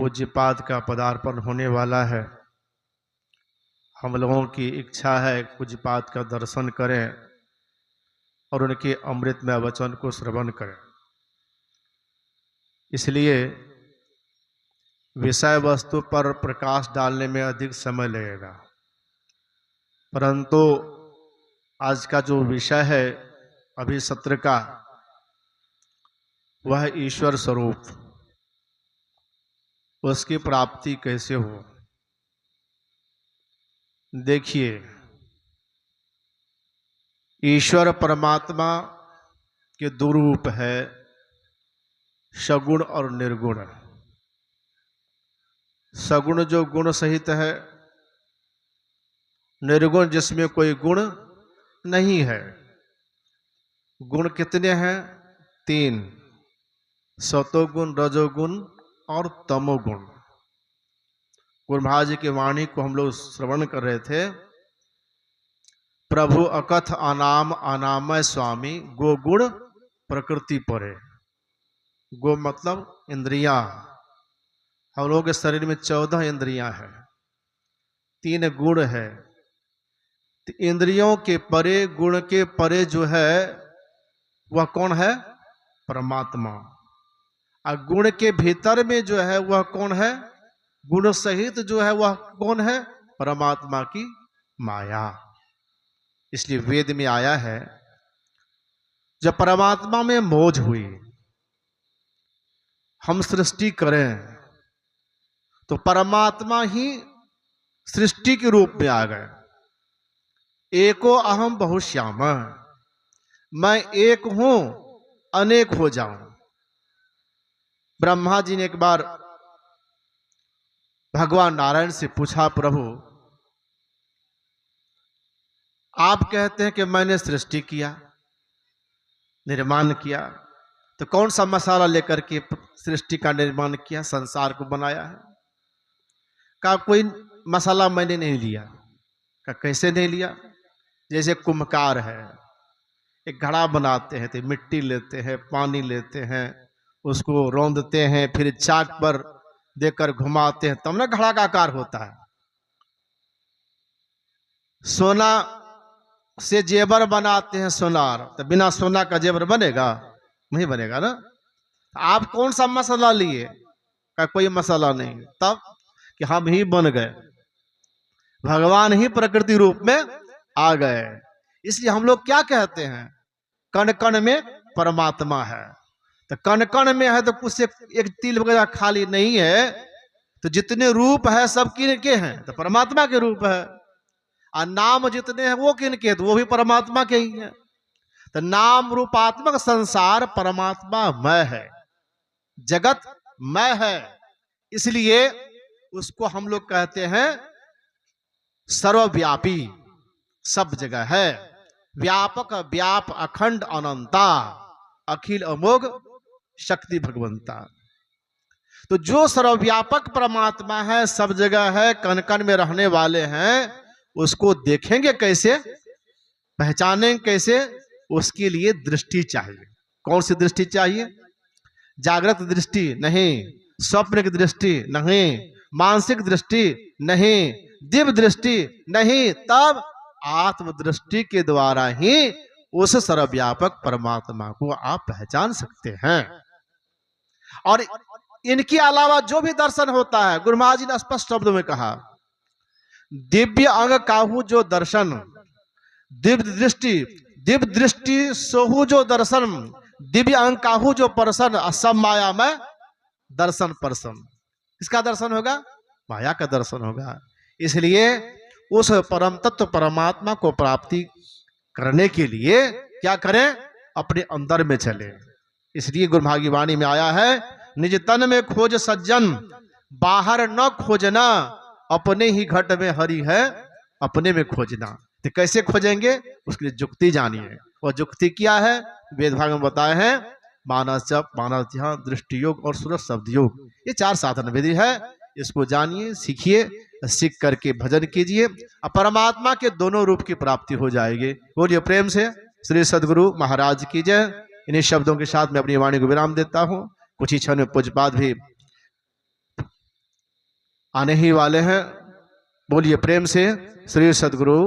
पूज्यपाद का पदार्पण होने वाला है। हम लोगों की इच्छा है पूज्यपाद का दर्शन करें और उनके अमृतमय वचन को श्रवण करें। इसलिए विषय वस्तु पर प्रकाश डालने में अधिक समय लगेगा, परंतु आज का जो विषय है अभी सत्र का, वह ईश्वर स्वरूप, उसकी प्राप्ति कैसे हो। देखिए, ईश्वर परमात्मा के दो रूप है, सगुण और निर्गुण। सगुण जो गुण सहित है, निर्गुण जिसमें कोई गुण नहीं है। गुण कितने हैं? 3, सतोगुण, रजोगुण और तमोगुण। गुरु महाराज जी की वाणी को हम लोग श्रवण कर रहे थे। प्रभु अकथ अनाम अनामय स्वामी, गो गुण प्रकृति परे। गो मतलब इंद्रियां। हम लोगों के शरीर में 14 इंद्रियां हैं, 3 गुण है। तो इंद्रियों के परे, गुण के परे जो है वह कौन है? परमात्मा। और गुण के भीतर में जो है वह कौन है? गुण सहित जो है वह कौन है? परमात्मा की माया। इसलिए वेद में आया है, जब परमात्मा में मौज हुई, हम सृष्टि करें तो परमात्मा ही सृष्टि के रूप में आ गए। एको अहम बहुश्याम, मैं एक हूं अनेक हो जाऊं। ब्रह्मा जी ने एक बार भगवान नारायण से पूछा, प्रभु आप कहते हैं कि मैंने सृष्टि किया, निर्माण किया, तो कौन सा मसाला लेकर के सृष्टि का निर्माण किया, संसार को बनाया है? कहा कोई मसाला मैंने नहीं लिया। कहा कैसे नहीं लिया? जैसे कुम्भकार है, एक घड़ा बनाते हैं तो मिट्टी लेते हैं, पानी लेते हैं, उसको रौंदते हैं, फिर चाक पर देकर घुमाते हैं, तब ना घड़ा का आकार होता है। सोना से जेवर बनाते हैं, सोनार, तो बिना सोना का जेवर बनेगा? नहीं बनेगा ना। आप कौन सा मसाला लिए? का कोई मसाला नहीं। तब कि हम ही बन गए, भगवान ही प्रकृति रूप में आ गए। इसलिए हम लोग क्या कहते हैं? कण कण में परमात्मा है। तो कण कण में है तो कुछ एक तिल वगैरह खाली नहीं है। तो जितने रूप है सब किनके हैं? तो परमात्मा के रूप है। और नाम जितने हैं वो किनके? तो वो भी परमात्मा के ही हैं। तो नाम रूपात्मक संसार परमात्मा मय है, जगत मय है। इसलिए उसको हम लोग कहते हैं सर्वव्यापी, सब जगह है, व्यापक व्याप अखंड अनंता, अखिल अमोघ शक्ति भगवंता। तो जो सर्वव्यापक परमात्मा है, सब जगह है, कण कण में रहने वाले हैं, उसको देखेंगे कैसे, पहचानेंगे कैसे? उसके लिए दृष्टि चाहिए। कौन सी दृष्टि चाहिए? जागृत दृष्टि नहीं, स्वप्न की दृष्टि नहीं, मानसिक दृष्टि नहीं, दिव्य दृष्टि नहीं। तब आत्मदृष्टि के द्वारा ही उस सर्वव्यापक परमात्मा को आप पहचान सकते हैं। और इनके अलावा जो भी दर्शन होता है, गुरु महाराज जी ने स्पष्ट शब्दों में कहा, दिव्य अंग काहू जो दर्शन, दिव्य दृष्टि सोहू जो दर्शन, दिव्य अंग काहू जो परसन, असम माया में दर्शन परसन। किसका दर्शन होगा? माया का दर्शन होगा। इसलिए उस परम तत्व परमात्मा को प्राप्ति करने के लिए क्या करें? अपने अंदर में चले। इसलिए गुरु महाराज की वाणी में आया है, निज तन में खोज सज्जन, बाहर न खोजना, अपने ही घट में हरि है, अपने में खोजना। तो कैसे खोजेंगे? उसके लिए जुक्ति जानिए। और जुक्ति क्या है? वेद भाग में बताए हैं, मानस जप, मानस ध्यान, दृष्टि योग और सूरज शब्द योग, ये 4 साधन विधि है। इसको जानिए, सीखिए, सीख करके भजन कीजिए, और परमात्मा के दोनों रूप की प्राप्ति हो जाएगी। बोलिए प्रेम से श्री सद्गुरु महाराज की जय। इन्हीं शब्दों के साथ मैं अपनी वाणी को विराम देता हूँ। कुछ ही क्षण में पूज्यपाद भी आने ही वाले हैं। बोलिए प्रेम से श्री सद्गुरु